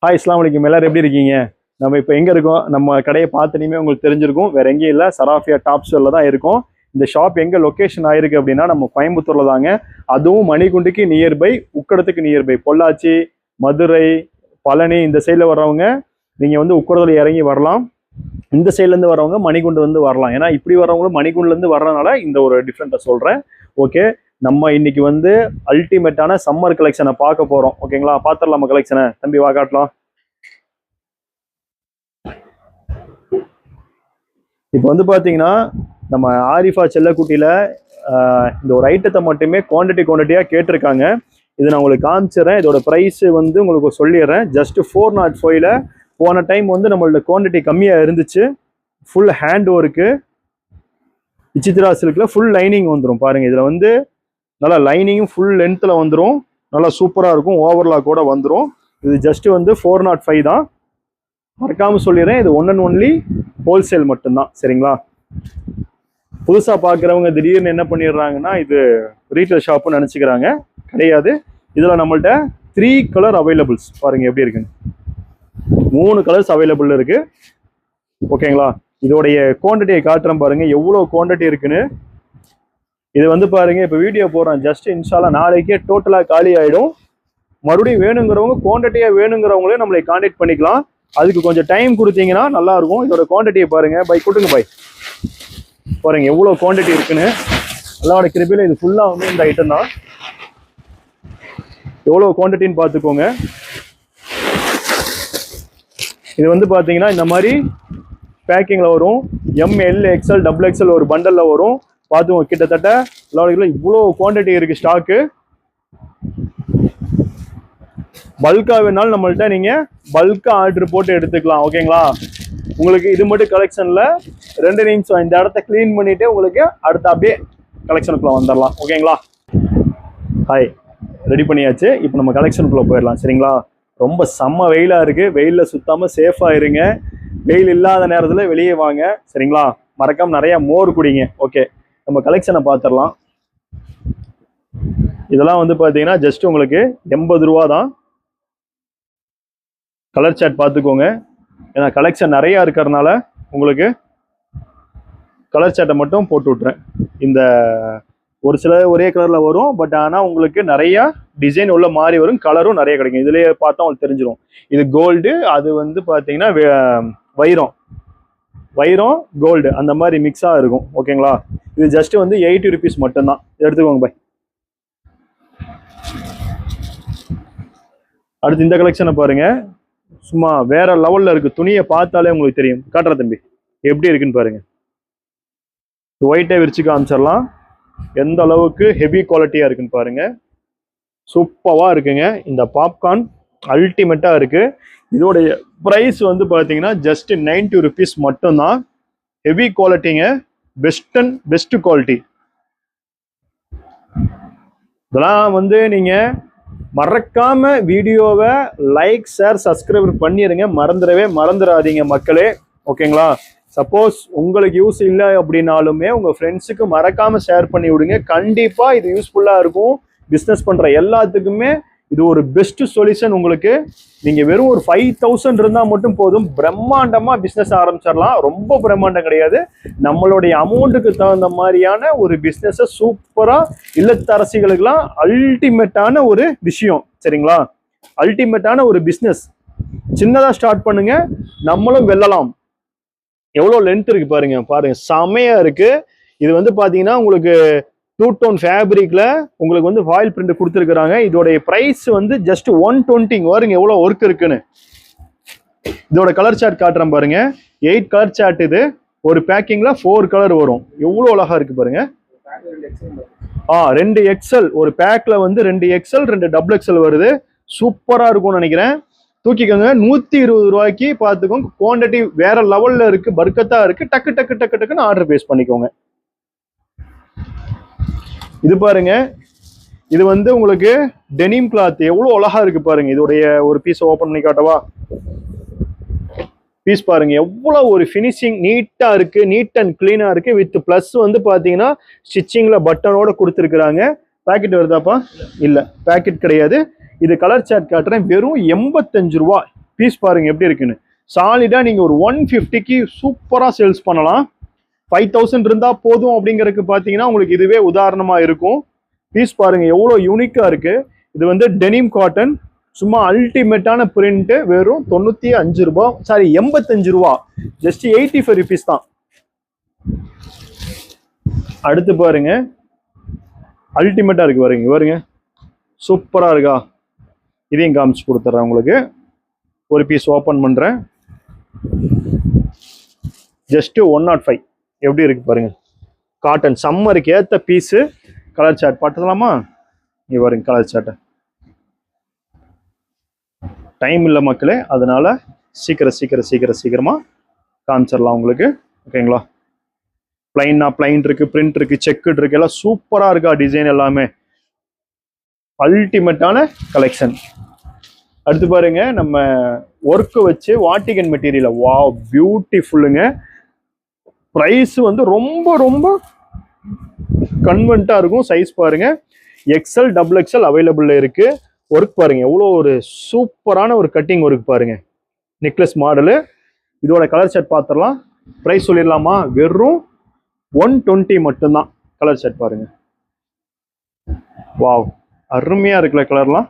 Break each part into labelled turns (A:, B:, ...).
A: Hi அஸ்ஸலாமு அலைக்கும். எல்லாரும் எப்படி இருக்கீங்க? நம்ம இப்போ எங்கே இருக்கோம்? நம்ம கடையை பார்த்துனையுமே உங்களுக்கு தெரிஞ்சிருக்கும். வேற எங்கேயும் இல்லை, சராஃபியா டாப் ஸ்டோரில் தான் இருக்கும். இந்த ஷாப் எங்கே லொக்கேஷன் ஆயிருக்கு அப்படின்னா நம்ம கோயம்புத்தூரில் தாங்க. அதுவும் மணிகுண்டுக்கு நியர்பை, உக்கடத்துக்கு நியர்பை. பொள்ளாச்சி, மதுரை, பழனி இந்த சைடில் வர்றவங்க நீங்கள் வந்து உக்கடத்தில் இறங்கி வரலாம். இந்த சைட்லேருந்து வரவங்க மணிகுண்டு வந்து வரலாம். ஏன்னா இப்படி வரவங்களும் மணிகுண்டுலேருந்து வர்றதுனால இந்த ஒரு டிஃப்ரெண்ட்டை சொல்கிறேன். ஓகே, நம்ம இன்னைக்கு வந்து அல்டிமேட்டான சம்மர் கலெக்ஷனை பார்க்க போகிறோம். ஓகேங்களா, பார்த்துடலாமா கலெக்ஷனை? தம்பி வா காட்டலாம். இப்போ வந்து பார்த்தீங்கன்னா நம்ம ஆரிஃபா செல்லக்குட்டியில் இந்த ஒரு ஐட்டத்தை மட்டுமே குவான்டிட்டியாக கேட்டிருக்காங்க. இது நான் உங்களுக்கு காமிச்சிடுறேன். இதோட ப்ரைஸு வந்து உங்களுக்கு சொல்லிடுறேன். ஜஸ்ட் 405ல் போன டைம் வந்து நம்மளோட குவான்டிட்டி கம்மியாக இருந்துச்சு. ஃபுல் ஹேண்ட் ஒர்க்கு, விசித்ரா சில்கில் ஃபுல் லைனிங் வந்துடும். பாருங்கள், இதில் வந்து நல்லா லைனிங்கும் ஃபுல் லென்த்தில் வந்துடும். நல்லா சூப்பராக இருக்கும். ஓவர்லாக் கூட வந்துடும். இது ஜஸ்ட் வந்து 405 தான். மறக்காமல் சொல்லிடுறேன், இது ஒன் அண்ட் ஒன்லி ஹோல்சேல் மட்டும்தான். சரிங்களா? புதுசாக பார்க்குறவங்க திடீர்னு என்ன பண்ணிடுறாங்கன்னா இது ரீட்டைல் ஷாப்புன்னு நினச்சிக்கிறாங்க. கிடையாது. இதில் நம்மள்ட்ட 3 கலர் அவைலபிள்ஸ். பாருங்கள் எப்படி இருக்குன்னு. 3 கலர்ஸ் அவைலபிள் இருக்குது. ஓகேங்களா? இதோடைய குவான்டிட்டியை காட்டுறேன் பாருங்கள், எவ்வளோ குவான்டிட்டி இருக்குன்னு. இது வந்து பாருங்க, இப்போ வீடியோ போடுறேன். ஜஸ்ட் இன்ஷால்லா நாளைக்கே டோட்டலாக காலி ஆகிடும். மறுபடியும் வேணுங்கிறவங்க, குவான்டிட்டியாக வேணுங்கிறவங்களே நம்மளை கான்டாக்ட் பண்ணிக்கலாம். அதுக்கு கொஞ்சம் டைம் கொடுத்தீங்கன்னா நல்லா இருக்கும். இதோட குவான்டிட்டியை பாருங்க. பை கொடுங்க பை. பாருங்க எவ்வளோ குவான்டிட்டி இருக்குன்னு. எல்லாரோட கிருபையில் இது ஃபுல்லாக வந்து இந்த ஐட்டம் தான். எவ்வளோ குவான்டிட்டின்னு பார்த்துக்கோங்க. இது வந்து பார்த்தீங்கன்னா இந்த மாதிரி பேக்கிங்கில் வரும். எம்எல், எக்ஸ்எல், டபுள் எக்ஸ்எல் ஒரு பண்டலில் வரும். பார்த்துக்கோங்க. கிட்டத்தட்ட எல்லாருக்கும் இவ்வளோ குவான்டிட்டி இருக்குது ஸ்டாக்கு. பல்காக வேணாலும் நம்மள்ட்ட நீங்கள் பல்காக ஆர்டர் போட்டு எடுத்துக்கலாம். ஓகேங்களா? உங்களுக்கு இது மட்டும் கலெக்ஷனில் 2 நிமிஷம் இந்த இடத்த க்ளீன் பண்ணிவிட்டு உங்களுக்கு அடுத்த அப்படியே கலெக்ஷனுக்குள்ளே வந்துடலாம். ஓகேங்களா? ஹாய், ரெடி பண்ணியாச்சு. இப்போ நம்ம கலெக்ஷனுக்குள்ளே போயிடலாம். சரிங்களா? ரொம்ப செம்ம வெயிலாக இருக்குது. வெயிலில் சுத்தாமல் சேஃபாக இருங்க. வெயில் இல்லாத நேரத்தில் வெளியே வாங்க. சரிங்களா? மறக்காமல் நிறையா மோர் குடிங்க. ஓகே, நம்ம கலெக்ஷனை பார்த்துடலாம். இதெல்லாம் வந்து பார்த்தீங்கன்னா ஜஸ்ட் உங்களுக்கு 80 ரூபா தான். கலர் சார்ட் பார்த்துக்கோங்க. ஏன்னா கலெக்ஷன் நிறையா இருக்கிறதுனால உங்களுக்கு கலர் சார்ட்டை மட்டும் போட்டு விட்றேன். இந்த ஒரு சில ஒரே கலரில் வரும். பட் ஆனால் உங்களுக்கு நிறையா டிசைன் உள்ள மாறி வரும். கலரும் நிறைய கிடைக்கும். இதுலேயே பார்த்தா உங்களுக்கு தெரிஞ்சிடும். இது கோல்டு, அது வந்து பார்த்தீங்கன்னா வைரம் கோல்டு அந்த மாதிரி மிக்ஸாக இருக்கும். ஓகேங்களா? இது ஜஸ்ட் வந்து 80 ருபீஸ் மட்டும்தான். எடுத்துக்கோங்க பை. அடுத்து இந்த கலெக்ஷனை பாருங்க. சும்மா வேற லெவல்ல இருக்கு. துணியை பார்த்தாலே உங்களுக்கு தெரியும். காட்டுற தம்பி எப்படி இருக்குன்னு பாருங்க. ஒயிட்டை விரிச்சு காமிச்சிடலாம். எந்த அளவுக்கு ஹெவி குவாலிட்டியா இருக்குன்னு பாருங்க. சூப்பராக இருக்குங்க. இந்த பாப்கார்ன் அல்டிமேட்டாக இருக்கு. இதோடைய ப்ரைஸ் வந்து பார்த்தீங்கன்னா ஜஸ்ட் 90 ருபீஸ் மட்டும்தான். ஹெவி குவாலிட்டிங்க. Best quality. இதெல்லாம் வந்து நீங்கள் மறக்காம வீடியோவை லைக், ஷேர், சப்ஸ்கிரைப் பண்ணிடுங்க. மறந்துடாதீங்க மக்களே. ஓகேங்களா? சப்போஸ் உங்களுக்கு யூஸ் இல்லை அப்படின்னாலுமே உங்கள் ஃப்ரெண்ட்ஸுக்கு மறக்காமல் ஷேர் பண்ணி விடுங்க. கண்டிப்பாக இது யூஸ்ஃபுல்லாக இருக்கும். பிஸ்னஸ் பண்ணுற எல்லாத்துக்குமே இது ஒரு பெஸ்ட் சொல்யூஷன். உங்களுக்கு நீங்கள் வெறும் ஒரு 5000 இருந்தால் மட்டும் போதும், பிரம்மாண்டமாக பிஸ்னஸ் ஆரம்பிச்சிடலாம். ரொம்ப பிரம்மாண்டம் கிடையாது, நம்மளுடைய அமௌண்ட்டுக்கு தகுந்த மாதிரியான ஒரு பிஸ்னஸை சூப்பராக இல்லத்தரசிகளுக்கெல்லாம் அல்டிமேட்டான ஒரு விஷயம். சரிங்களா? அல்டிமேட்டான ஒரு பிஸ்னஸ். சின்னதாக ஸ்டார்ட் பண்ணுங்க, நம்மளும் வெல்லலாம். எவ்வளோ லென்த் இருக்கு பாருங்க. செமையா இருக்கு. இது வந்து பார்த்தீங்கன்னா உங்களுக்கு 2 டோன் ஃபேப்ரிக்ல உங்களுக்கு வந்து ஃபாயில் பிரிண்ட் கொடுத்துருக்குறாங்க. இதோடைய ப்ரைஸ் வந்து ஜஸ்ட் 120. பாருங்க எவ்வளோ ஒர்க் இருக்குன்னு. இதோட கலர் சார்ட் காட்டுறேன் பாருங்க. 8 கலர் சார்ட். இது ஒரு பேக்கிங்ல 4 கலர் வரும். எவ்வளோ அழகா இருக்கு பாருங்க. 2 எக்ஸ்எல் ஒரு பேக்ல வந்து 2 எக்ஸ்எல் 2 டபுள் எக்ஸ்எல் வருது. சூப்பரா இருக்கும்னு நினைக்கிறேன். தூக்கிக்கோங்க. 120 ரூபாய்க்கு பார்த்துக்கோங்க. குவான்டிட்டி வேற லெவல்ல இருக்கு. பர்க்கத்தா இருக்கு. டக்குன்னு ஆர்டர் பேஸ் பண்ணிக்கோங்க. இது பாருங்க, இது வந்து உங்களுக்கு டெனிம் கிளாத். எவ்வளவு அழகா இருக்கு பாருங்க. இதோடைய ஒரு பீஸ் ஓபன் பண்ணி காட்டவா? பீஸ் பாருங்க எவ்வளவு ஒரு ஃபினிஷிங் நீட்டா இருக்கு. நீட் அண்ட் கிளீனா இருக்கு. வித் பிளஸ் வந்து பாத்தீங்கன்னா ஸ்டிச்சிங்ல பட்டனோட கொடுத்துருக்காங்க. பேக்கெட் வருதாப்பா? இல்ல, பேக்கெட் கிடையாது. இது கலர் சார்ட் காட்டுறேன். வெறும் 85 ரூபா. பீஸ் பாருங்க எப்படி இருக்குன்னு. சாலிடா நீங்க ஒரு 150க்கு சூப்பரா சேல்ஸ் பண்ணலாம். 5000 இருந்தா போதும் அப்படிங்கறதுக்கு பாத்தீங்கன்னா உங்களுக்கு இதுவே உதாரணமா இருக்கும். பீஸ் பாருங்க எவ்வளவு யூனிக்கா இருக்கு. இது வந்து டெனிம் காட்டன், சும்மா அல்டிமேட்டான பிரிண்ட். வெறும் 95 ரூபாய், சாரி 85 ரூபா, ஜஸ்ட் 85 ருபீஸ் தான். அடுத்து பாருங்க அல்டிமேட்டா இருக்கு பாருங்க, பாருங்க சூப்பரா இருக்கா. இதையும் காமிச்சு கொடுத்துறேன் உங்களுக்கு. ஒரு பீஸ் ஓபன் பண்றேன். ஜஸ்ட் 105. எப்படி இருக்கு பாருங்க. காட்டன் சம்மருக்கு ஏத்த பீஸ். Colour chart பார்த்துக்கலாமா? இங்க பாருங்க கலர் சார்ட். டைம் இல்லை மக்களே, அதனால சீக்கிரமா காமிச்சிடலாம் உங்களுக்கு. ஓகேங்களா? பிளைனா பிளைன் இருக்கு, பிரிண்ட் இருக்கு, செக் இருக்கு, எல்லாம் சூப்பரா இருக்கா. டிசைன் எல்லாமே அல்டிமேட்டான கலெக்ஷன். அடுத்து பாருங்க நம்ம ஒர்க் வச்சு வாட்டிகன் மெட்டீரியல். வாவ் பியூட்டிஃபுல்லுங்க. பிரைஸ் வந்து ரொம்ப ரொம்ப கன்வென்ட்டா இருக்கும். சைஸ் பாருங்க XL XXL அவைலபிள் இருக்கு. ஒர்க் பாருங்க எவ்வளோ ஒரு சூப்பரான ஒரு கட்டிங் ஒர்க் பாருங்க. Necklace model. இதோட கலர் ஷர்ட் பார்த்துடலாம். ப்ரைஸ் சொல்லிடலாமா? வெறும் 120 மட்டும்தான். கலர் ஷர்ட் பாருங்க. வாவ் அருமையா இருக்குல்ல கலர்லாம்.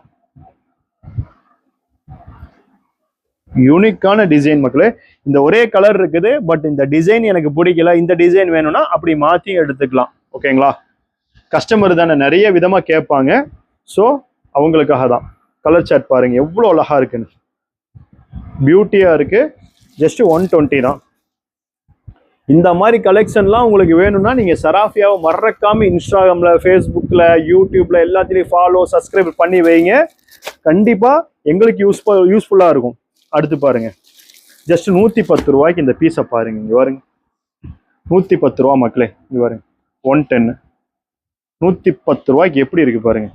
A: யூனிக்கான டிசைன் மக்களே. இந்த ஒரே கலர் இருக்குது, பட் இந்த டிசைன் எனக்கு பிடிக்கல, இந்த டிசைன் வேணும்னா அப்படி மாற்றி எடுத்துக்கலாம். ஓகேங்களா? கஸ்டமர் தானே, நிறைய விதமா கேட்பாங்க. ஸோ அவங்களுக்காக தான். கலர் சார்ட் பாருங்க எவ்வளோ அழகா இருக்குன்னு. பியூட்டியா இருக்கு. ஜஸ்ட் 120 தான். இந்த மாதிரி கலெக்ஷன்லாம் உங்களுக்கு வேணும்னா நீங்க சராஃபியாவை மறக்காம இன்ஸ்டாகிராம்ல, ஃபேஸ்புக்ல, யூடியூப்ல எல்லாத்திலையும் ஃபாலோ, சப்ஸ்கிரைப் பண்ணி வைங்க. கண்டிப்பா எங்களுக்கு யூஸ்ஃபுல்லா இருக்கும். அடுத்து பாருங்க ஜஸ்ட் 110 ரூபாய்க்கு இந்த பீஸை பாருங்க. இங்க பாருங்க 110 ரூபா மக்களே. இங்க பாருங்க 110, 110 ரூபாய்க்கு எப்படி இருக்கு பாருங்க.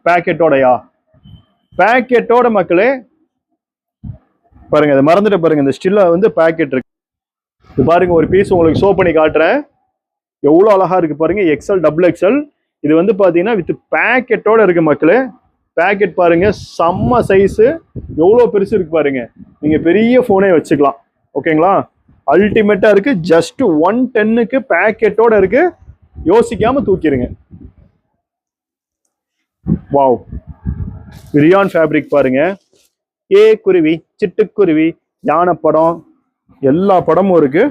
A: பேக்கெட்டோடயா? பேக்கெட்டோட மக்களே பாருங்க. இதை மறந்துட்டு பாருங்க, இந்த ஸ்டில்ல வந்து பேக்கெட் இருக்கு. இது பாருங்க ஒரு பீஸ் உங்களுக்கு ஷோ பண்ணி காட்டுறேன். எவ்வளோ அழகா இருக்கு பாருங்க. XL XXL. இது வந்து பாத்தீங்கன்னா வித் பேக்கெட்டோட இருக்கு மக்களே. பேக்கெட் பாருங்க செம்ம சைஸ். எவ்வளோ பெருசு இருக்கு பாருங்க. நீங்க பெரிய போனே வச்சுக்கலாம். ஓகேங்களா? அல்டிமேட்டா இருக்கு. ஜஸ்ட் 110க்கு பேக்கெட்டோட இருக்கு. யோசிக்காம தூக்கிடுங்க. வாவ் ரியான் ஃபேப்ரிக் பாருங்க. குருவி, சிட்டுக்குருவி, யானை படம், எல்லா படமும் இருக்கு.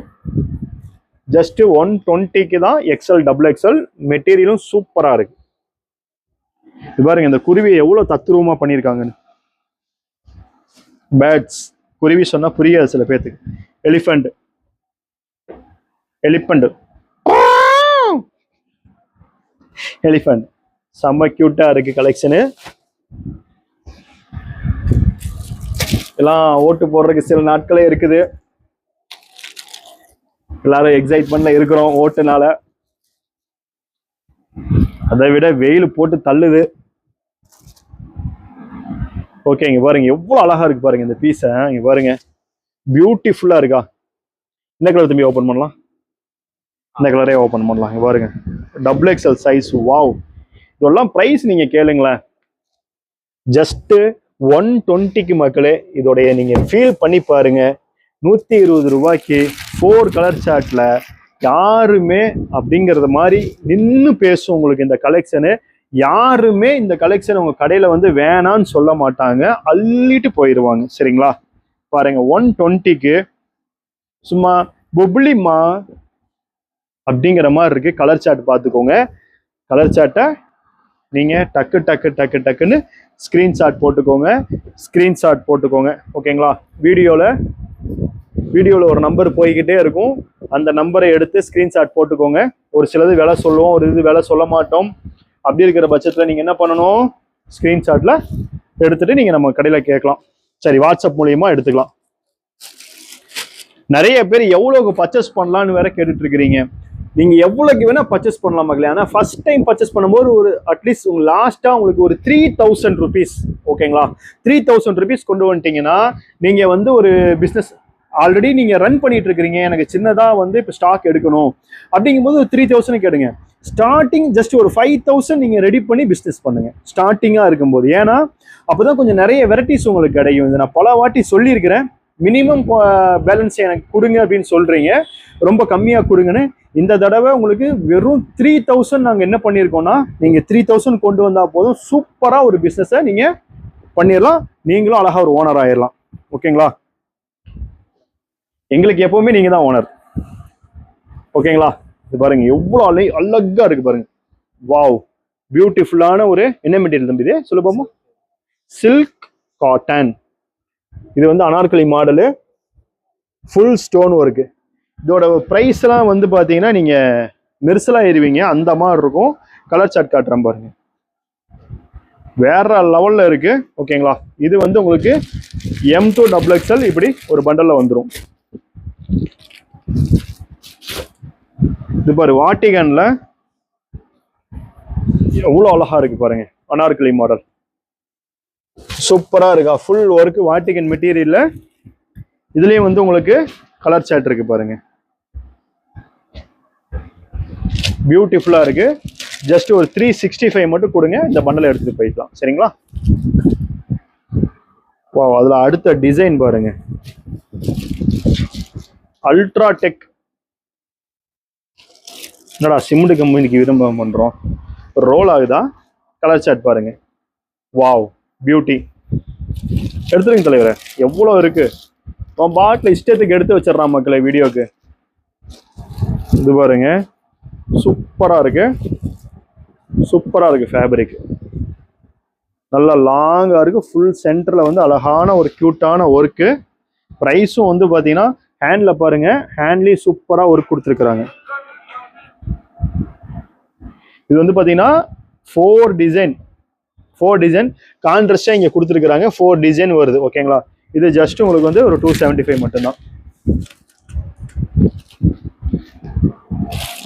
A: ஜஸ்ட் 120க்கு தான். XL XXL. மெட்டீரியலும் சூப்பரா இருக்கு. இது பாருங்க இந்த குருவியை எவ்வளவு தத்ரூபமா பண்ணியிருக்காங்கன்னு. பேர்ட்ஸ், குருவி சொன்னா புரியாது சில பேர்த்துக்கு. எலிஃபண்ட், எலிஃபண்ட் செம்ம கியூட்டா இருக்கு கலெக்ஷனு. எல்லாம் ஓட்டு போடுறதுக்கு சில நாட்களே இருக்குது. எல்லாரும் எக்ஸைட்மெண்ட்ல இருக்கிறோம் ஓட்டுனால. அதை விட வெயில் போட்டு தள்ளுது. ஓகே இங்க பாருங்க எவ்வளவு அழகா இருக்கு பாருங்க இந்த பீஸ. இங்க பாருங்க பியூட்டிஃபுல்லா இருக்கா. இந்த கலர் தம்பி ஓபன் பண்ணலாம். இந்த கலரே ஓபன் பண்ணலாம். இங்க பாருங்க XXL சைஸ். வாவ். இதெல்லாம் பிரைஸ் நீங்க கேளுங்களேன். ஜஸ்ட் 120க்கு மக்களே. இதோடைய நீங்க ஃபீல் பண்ணி பாருங்க. 120 ரூபாய்க்கு 4 கலர் சார்ட்ல யாருமே அப்படிங்கறது மாதிரி நின்று பேசும் உங்களுக்கு இந்த கலெக்ஷனு. யாருமே இந்த கலெக்ஷன் உங்க கடையில வந்து வேணான்னு சொல்ல மாட்டாங்க, அள்ளிட்டு போயிடுவாங்க. சரிங்களா? பாருங்க 120க்கு சும்மா பொப்ளிமா அப்படிங்கிற மாதிரி இருக்கு. கலர் சார்ட் பார்த்துக்கோங்க. கலர் சார்ட்டை நீங்க டக்குன்னு ஸ்கிரீன்ஷாட் போட்டுக்கோங்க. ஓகேங்களா? வீடியோல ஒரு நம்பர் போய்கிட்டே இருக்கும். அந்த நம்பரை எடுத்து ஸ்கிரீன்ஷாட் போட்டுக்கோங்க. ஒரு சிலது விலை சொல்லுவோம், ஒரு இது விலை சொல்ல மாட்டோம். அப்படி இருக்கிற பட்சத்தில் நீங்க என்ன பண்ணணும்? ஸ்கிரீன்ஷாட்ல எடுத்துட்டு நீங்க நம்ம கடையில கேட்கலாம். சரி, வாட்ஸ்அப் மூலியமா எடுத்துக்கலாம். நிறைய பேர் எவ்வளவுக்கு பர்ச்சேஸ் பண்ணலான்னு வேற கேட்டுட்டு இருக்கிறீங்க. நீங்க எவ்வளவுக்கு வேணா பர்ச்சேஸ் பண்ணலாம் மக்களே. ஆனா ஃபர்ஸ்ட் டைம் பர்ச்சேஸ் பண்ணும்போது ஒரு அட்லீஸ்ட் லாஸ்டா உங்களுக்கு ஒரு 3000 ருபீஸ். ஓகேங்களா? 3000 ருபீஸ் கொண்டு வந்துட்டீங்கன்னா நீங்க வந்து ஒரு பிசினஸ் ஆல்ரெடி நீங்க ரன் பண்ணிட்டு இருக்கிறீங்க. எனக்கு சின்னதா வந்து இப்போ ஸ்டாக் எடுக்கணும் அப்படிங்கும்போது ஒரு 3000 கேடுங்க. ஸ்டார்டிங் ஜஸ்ட் ஒரு 5000 நீங்க ரெடி பண்ணி பிசினஸ் பண்ணுங்க ஸ்டார்டிங்கா இருக்கும்போது. ஏன்னா அப்போதான் கொஞ்சம் நிறைய வெரைட்டிஸ் உங்களுக்கு கிடைக்கும். இது நான் பல வாட்டி சொல்லியிருக்கிறேன். மினிமம் பேலன்ஸ் எனக்கு கொடுங்க அப்படின்னு சொல்றீங்க, ரொம்ப கம்மியாக கொடுங்கன்னு. இந்த தடவை உங்களுக்கு வெறும் 3000 நாங்கள் என்ன பண்ணியிருக்கோம்னா, நீங்கள் 3000 கொண்டு வந்தால் போதும், சூப்பராக ஒரு பிஸ்னஸை நீங்கள் பண்ணிடலாம். நீங்களும் அழகாக ஒரு ஓனர் ஆயிடலாம். ஓகேங்களா? எங்களுக்கு எப்பவுமே நீங்கள் தான் ஓனர். ஓகேங்களா? இது பாருங்க எவ்வளோ அழகா இருக்கு பாருங்க. வாவ், பியூட்டிஃபுல்லான ஒரு என்ன மெட்டீரியல் தம்பி இது சொல்லுப்போமா? Silk cotton. இது வந்து Anarkali model, full stone work. இதோட ப்ரைஸ்லாம் வந்து பார்த்தீங்கன்னா நீங்கள் மெர்சலாக ஏறுவீங்க, அந்த மாதிரி இருக்கும். கலர் சார்ட் காட்டுறேன் பாருங்க, வேற லெவலில் இருக்கு. ஓகேங்களா? இது வந்து உங்களுக்கு M2 XXL இப்படி ஒரு பண்டலில் வந்துடும். இது பாரு வாட்டிகன்ல எவ்வளோ அழகா இருக்கு பாருங்க, அனார்கலி மாடல் சூப்பரா இருக்கா. ஃபுல் ஒர்க் வாட்டிகன் மெட்டீரியல்ல. இதுலயும் வந்து உங்களுக்கு கலர் சார்ட் இருக்கு பாருங்க, பியூட்டிஃபுல்லா இருக்கு. ஜஸ்ட் ஒரு 365 மட்டும் கொடுங்க, இந்த பண்டலை எடுத்துட்டு போயிடலாம். சரிங்களா? வா, அதுல அடுத்த டிசைன் பாருங்க, அல்ட்ரா டெக். என்னடா சிமெண்ட் கம்பெனிக்கு விரும்ப பண்றோம், ரோல் ஆகுதா? கலர் சார்ட் பாருங்க, வாவ் பியூட்டி. எடுத்துருங்க தலைவரே, எவ்வளோ இருக்கு. பாட்டில் இஷ்டத்துக்கு எடுத்து வச்சிடறான் மக்களை வீடியோக்கு. இது பாருங்க சூப்பரா இருக்கு, சூப்பரா இருக்கு. ஃபேப்ரிக் நல்லா லாங்கா இருக்கு, ஃபுல் சென்டர்ல வந்து அழகான ஒரு கியூட்டான ஒர்க்கு. ப்ரைஸும் வந்து பாத்தீங்கன்னா ஹேண்ட்ல பாருங்க, ஹேண்ட்லயும் சூப்பரா ஒர்க் கொடுத்துருக்குறாங்க. இது வந்து பாத்தீங்கன்னா 4 டிசைன் கான்ட்ராஸ்டா இங்க கொடுத்துருக்காங்க. 4 டிசைன் வருது. ஓகேங்களா? இது ஜஸ்ட் உங்களுக்கு வந்து ஒரு 275 மட்டும்தான்.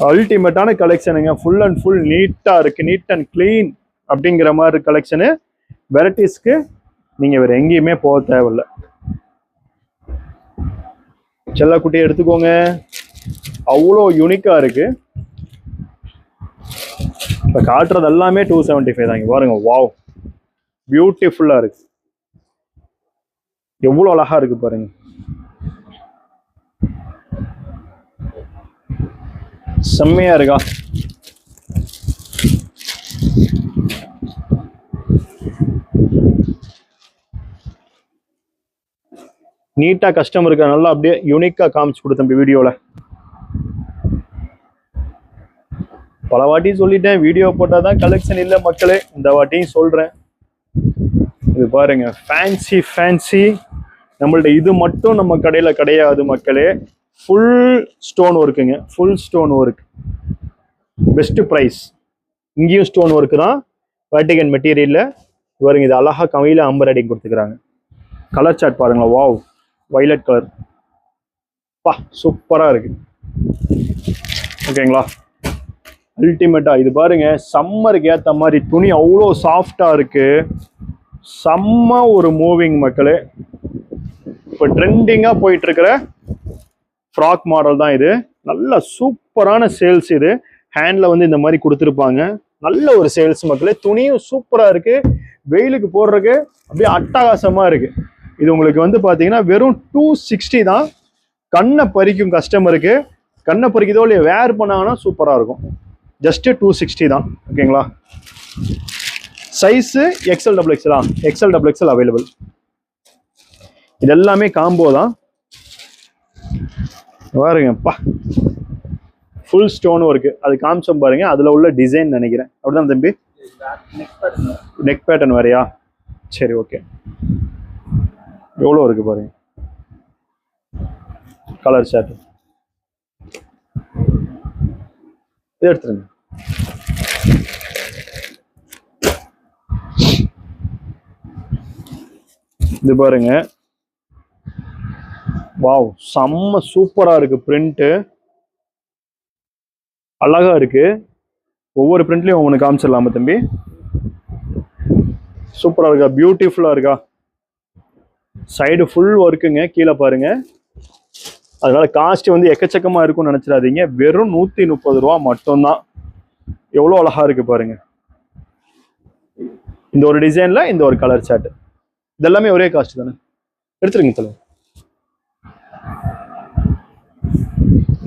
A: அல்டிமேட்டான கலெக்ஷனுங்க, ஃபுல் அண்ட் ஃபுல் நீட்டா இருக்கு, நீட் அண்ட் கிளீன் அப்படிங்கிற மாதிரி கலெக்ஷனு. வெரைட்டிஸ்க்கு நீங்க வேற எங்கேயுமே போக தேவையில்ல. செல்லக்குட்டி எடுத்துக்கோங்க, அவ்வளோ யூனிக்கா இருக்கு. இப்போ காட்டுறது எல்லாமே 275 தாங்க. பாருங்க, வாவ் பியூட்டிஃபுல்லா இருக்கு, எவ்வளோ அழகா இருக்கு பாருங்க. செம்மையா இருக்கா? நீட்டா கஸ்டமருக்கு நல்லா அப்படியே யூனிக்கா காமிச்சு கொடுத்தேன் வீடியோல. பல வாட்டி சொல்லிட்டேன், வீடியோ போட்டாதான் கலெக்ஷன் இல்லை மக்களே, இந்த வாட்டியும் சொல்றேன். இது பாருங்க, ஃபேன்சி நம்மள்ட்ட இது மட்டும் நம்ம கடையில கிடையாது மக்களே. ஃபுல் ஸ்டோன் ஒர்க்குங்க, full stone work, best price. இங்கேயும் ஸ்டோன் ஒர்க் தான், வாட்டிகன் மெட்டீரியல்ல. பாருங்க, இது அழகா கமையில அம்பரடிங் கொடுத்துக்கிறாங்க. கலர் சார்ட் பாருங்களா, வாவ் வைலட் கலர், பா சூப்பரா இருக்கு. ஓகேங்களா? அல்டிமேட்டா இது பாருங்க, சம்மருக்கு ஏற்ற மாதிரி துணி அவ்வளோ சாஃப்டா இருக்கு, செம்ம ஒரு மூவிங் மக்களே. இப்போ ட்ரெண்டிங்கா போயிட்டு இருக்கிற ஃப்ராக் மாடல் தான் இது. நல்ல சூப்பரான சேல்ஸ். இது ஹேண்ட்ல வந்து இந்த மாதிரி கொடுத்துருப்பாங்க, நல்ல ஒரு சேல்ஸ் மக்களே. துணியும் சூப்பரா இருக்கு, வெயிலுக்கு போடுறதுக்கு அப்படியே அட்டகாசமா இருக்கு. இது உங்களுக்கு வந்து பாத்தீங்கன்னா வெறும் 260 தான். கண்ணை பறிக்கும் கஸ்டமருக்கு, கண்ணை பறிக்குதோ இல்லையா, வேர் பண்ணாங்கன்னா சூப்பரா இருக்கும். ஜஸ்ட் 260 தான். ஓகேங்களா? Size XL XXL available. இது எல்லாமே காம்போ தான். பாருங்கப்பா, ஃபுல் ஸ்டோன் ஒர்க்கு. அது காமிச்சோம் பாருங்க, அதுல உள்ள டிசைன் நினைக்கிறேன். அப்படிதான் தம்பி? நெக் பேட்டர்ன் வேறையா? சரி, ஓகே. எவ்வளோ இருக்கு பாருங்க, கலர் ஷர்ட். இது எடுத்துருங்க. இது பாருங்க, வாவ் செம்ம சூப்பரா இருக்கு. பிரிண்ட் அழகா இருக்கு. ஒவ்வொரு பிரிண்ட்லயும் ஒன்று காமிச்சிடலாமா தம்பி? சூப்பரா இருக்கா, பியூட்டிஃபுல்லா இருக்கா. சைடு ஃபுல் ஒர்க்குங்க, கீழே பாருங்க. அதனால காஸ்ட் வந்து எக்கச்சக்கமா இருக்கும்னு நினைச்சிடாதீங்க, வெறும் 130 ரூபா மட்டும்தான். எவ்வளோ அழகா இருக்கு பாருங்க. இந்த ஒரு டிசைன்ல இந்த ஒரு கலர் சார்ட். இதெல்லாமே ஒரே காஸ்ட் தானே, எடுத்துருங்க தலை.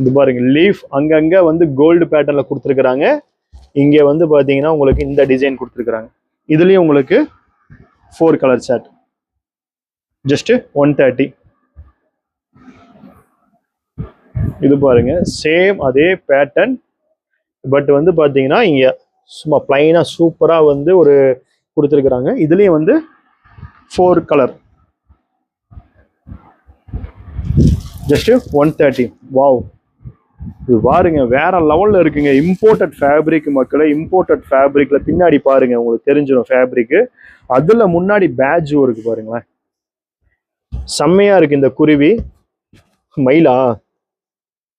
A: இது பாருங்க லீஃப் அங்கங்க வந்து கோல்டு பேட்டர்ல கொடுத்துருக்காங்க. இங்க வந்து பாத்தீங்கன்னா உங்களுக்கு இந்த டிசைன் கொடுத்துருக்காங்க. இதுலயும் உங்களுக்கு 4 கலர் சார்ட், ஜஸ்ட் 130. இது பாருங்க சேம் அதே பேட்டர்ன், பட் வந்து பாத்தீங்கன்னா இங்க சும்மா பிளைனா சூப்பரா வந்து ஒரு கொடுத்துருக்காங்க. இதுலயும் வந்து 4 கலர், ஜஸ்ட் 130. வாவ், இது பாருங்க வேற லெவல்ல இருக்குங்க. இம்போர்ட்டட் ஃபேப்ரிக் மக்களே, இம்போர்ட்டட் ஃபேப்ரிக்ல பின்னாடி பாருங்க உங்களுக்கு தெரிஞ்சிடும் ஃபேப்ரிக். அதுல முன்னாடி பேட்ஜ் இருக்கு பாருங்களேன், செம்மையா இருக்கு. இந்த குருவி மயிலா,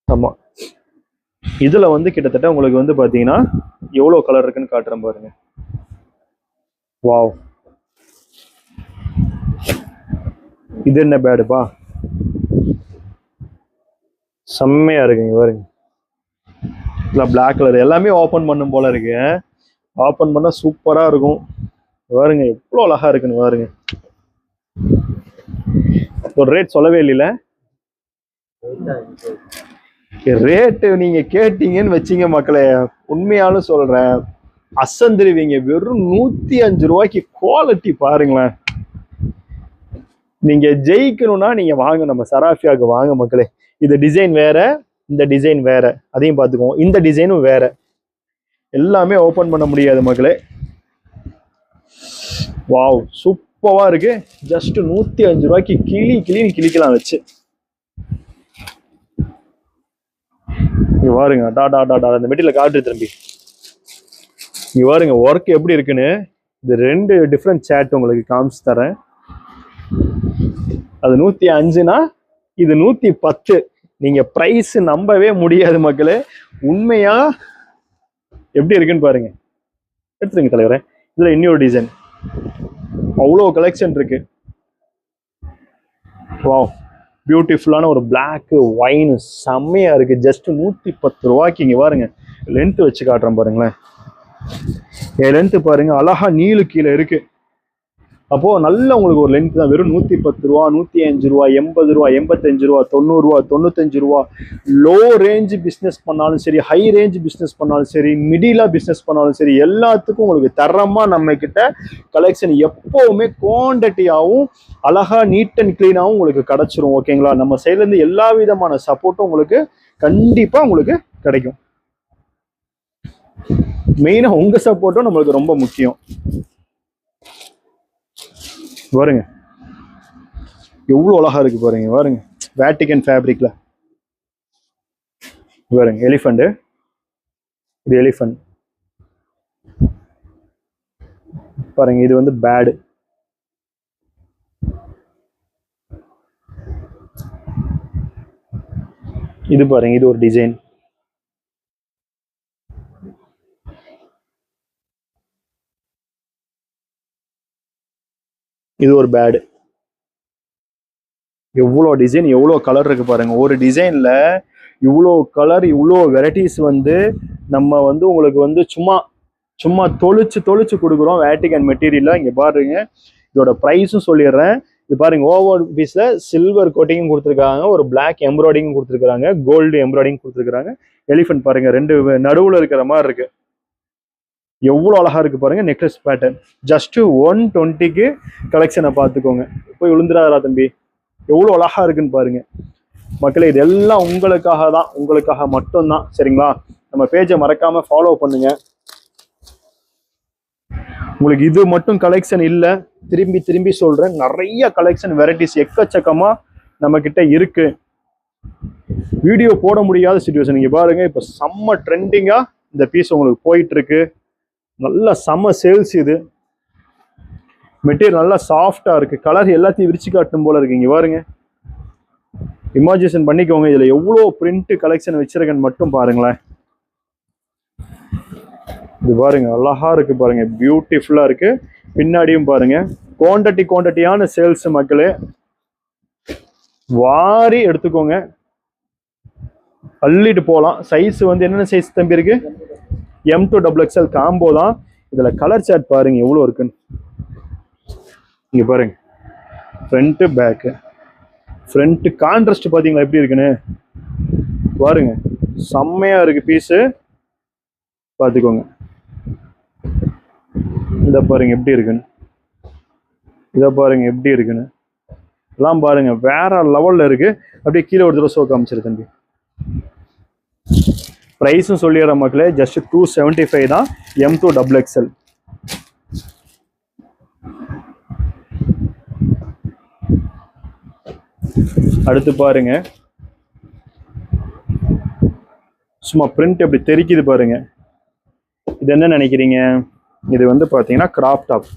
A: ஆமா. இதுல வந்து கிட்டத்தட்ட உங்களுக்கு வந்து பாத்தீங்கன்னா எவ்வளவு கலர் இருக்குன்னு காட்டுறேன் பாருங்க. வாவ், இது என்ன பேடுப்பா, செம்மையா இருக்குங்க பாருங்க. பிளாக் கலர் எல்லாமே ஓபன் பண்ணும் போல இருக்கு. ஓபன் பண்ணா சூப்பரா இருக்கும் பாருங்க, எவ்வளவு அழகா இருக்குன்னு பாருங்க. ஒரு ரேட் சொல்லவே இல்லைல்ல, ரேட்டு நீங்க கேட்டீங்கன்னு வச்சீங்க மக்களே, உண்மையாலும் சொல்றேன் அசந்திருவீங்க. வெறும் 105 ரூபாய்க்கு குவாலிட்டி பாருங்களேன். நீங்க ஜெயிக்கணும்னா நீங்க வாங்க, நம்ம சராஃபியாவுக்கு வாங்க மக்களே. இது டிசைன் வேற, இந்த டிசைன் வேற, அதையும் பார்த்துக்குவோம். இந்த டிசைனும் வேற, எல்லாமே ஓபன் பண்ண முடியாது மக்களே. வாவ், சூப்பரா இருக்கு. ஜஸ்ட் 105 ரூபாய்க்கு கிளின்னு கிளிக்கலாம் வச்சு. இங்க பாருங்க, அந்த மெட்டீரியல் காட்டு திரும்பி. இங்க பாருங்க ஒர்க் எப்படி இருக்குன்னு. இது 2 டிஃப்ரெண்ட் சேட் உங்களுக்கு காமிச்சு தரேன். அது 105னா இது 110. நீங்க பிரைஸ் நம்பவே முடியாது மக்களே. உண்மையா எப்படி இருக்குன்னு பாருங்க, எடுத்துருங்க தலைவரே. இதுல இன்னொரு டிசைன், அவ்வளோ கலெக்ஷன் இருக்கு. வாவ், பியூட்டிஃபுல்லான ஒரு பிளாக் ஒயின் செம்மையா இருக்கு. ஜஸ்ட் 110 ரூபாய்க்கு. இங்க பாருங்க லென்த் வச்சு காட்டுறேன் பாருங்களேன். என் லென்த் பாருங்க அழகா நீளு கீழே இருக்கு. அப்போ நல்ல உங்களுக்கு ஒரு லென்த் தான். வெறும் 110 ரூபா, 105 ரூபா, 80 ரூபா, 85 ரூபா, 90 ரூபா, 95 ரூபா. லோ ரேஞ்ச் பிஸ்னஸ் பண்ணாலும் சரி, ஹை ரேஞ்ச் பிஸ்னஸ் பண்ணாலும் சரி, மிடிலா பிஸ்னஸ் பண்ணாலும் சரி, எல்லாத்துக்கும் உங்களுக்கு தரமா நம்ம கிட்ட கலெக்ஷன் எப்பவுமே குவான்டிட்டியாகவும் அழகா நீட் அண்ட் கிளீனாகவும் உங்களுக்கு கிடைச்சிரும். ஓகேங்களா, நம்ம சைட்ல இருந்து எல்லா விதமான சப்போர்ட்டும் உங்களுக்கு கண்டிப்பா உங்களுக்கு கிடைக்கும். மெயினா உங்க சப்போர்ட்டும் நம்மளுக்கு ரொம்ப முக்கியம். பாருங்க எவ்வளவு அழகா இருக்கு பாருங்க. பாருங்க வேட்டிகன் ஃபேப்ரிக்ல பாருங்க எலிஃபண்ட். இது எலிஃபண்ட் பாருங்க. இது வந்து பேடு. இது பாருங்க, இது ஒரு டிசைன். இது ஒரு பேடு. எவ்வளோ டிசைன், எவ்வளோ கலர் இருக்கு பாருங்க. ஒரு டிசைன்ல இவ்வளோ கலர், இவ்வளோ வெரைட்டிஸ் வந்து நம்ம வந்து உங்களுக்கு வந்து சும்மா தொளிச்சு கொடுக்குறோம் வேட்டிகன் மெட்டீரியல்ல. இங்க பாருங்க, இதோட ப்ரைஸும் சொல்லிடுறேன். இது பாருங்க, ஓவர் பீஸ்ல சில்வர் கோட்டிங்கும் கொடுத்துருக்காங்க, ஒரு பிளாக் எம்ப்ராய்டிங்கும் கொடுத்துருக்காங்க, கோல்டு எம்ப்ராய்டிங் கொடுத்துருக்காங்க. எலிஃபென்ட் பாருங்க 2 நடுவுல இருக்கிற மாதிரி இருக்கு. எவ்வளோ அழகா இருக்கு பாருங்க. நெக்லஸ் பேட்டர்ன் ஜஸ்ட் 120க்கு கலெக்ஷனை பார்த்துக்கோங்க. போய் விழுந்துடாதா தம்பி, எவ்வளோ அழகா இருக்குன்னு பாருங்க மக்களே. இது எல்லாம் உங்களுக்காக தான், உங்களுக்காக மட்டும்தான். சரிங்களா, நம்ம பேஜை மறக்காம ஃபாலோ பண்ணுங்க. உங்களுக்கு இது மட்டும் கலெக்ஷன் இல்லை, திரும்பி சொல்றேன், நிறைய கலெக்ஷன் வெரைட்டிஸ் எக்கச்சக்கமா நம்ம கிட்ட இருக்கு. வீடியோ போட முடியாத சிச்சுவேஷன். இங்க பாருங்க, இப்போ செம்ம ட்ரெண்டிங்கா இந்த பீஸ் உங்களுக்கு போயிட்டு இருக்கு. நல்ல செம்ம சேல்ஸ். இது மெட்டீரியல் நல்லா சாஃப்டா இருக்கு. கலர் எல்லாத்தையும் விரிச்சு காட்டும் போல இருக்கு. இங்க பாருங்க, இமேஜினேஷன் பண்ணிக்கோங்க. இதுல எவ்வளோ பிரிண்ட் கலெக்ஷன் வச்சிருக்கேன்னு மட்டும் பாருங்களேன். இது பாருங்க அழகா இருக்கு பாருங்க, பியூட்டிஃபுல்லா இருக்கு. பின்னாடியும் பாருங்க, குவான்டிட்டியான சேல்ஸ் மக்களே. வாரி எடுத்துக்கோங்க, அள்ளிட்டு போகலாம். சைஸ் வந்து என்னென்ன சைஸ் தம்பி இருக்கு? M to XXL காம்போ தான். இதில் கலர் சார்ட் பாருங்க எவ்வளோ இருக்குன்னு. இங்கே பாருங்க, ஃப்ரண்ட்டு பேக்கு. ஃப்ரண்ட்டு கான்ட்ராஸ்ட் பார்த்தீங்களா எப்படி இருக்குன்னு பாருங்க, செம்மையாக இருக்குது பீஸு. பார்த்துக்கோங்க, இதை பாருங்க எப்படி இருக்குன்னு, இதை பாருங்க எப்படி இருக்குன்னு எல்லாம் பாருங்க, வேற லெவலில் இருக்குது. அப்படியே கீழே ஒரு தடவை ஷோ காமிச்சிரு தம்பி. ப்ரைஸும் சொல்லிடுற மக்களே, ஜஸ்ட் 275 தான், M2 XXL. அடுத்து பாருங்க, சும்மா பிரிண்ட் எப்படி தெரிக்குது பாருங்க. இது என்ன நினைக்கிறீங்க? இது வந்து பார்த்தீங்கன்னா கிராப் டாப்.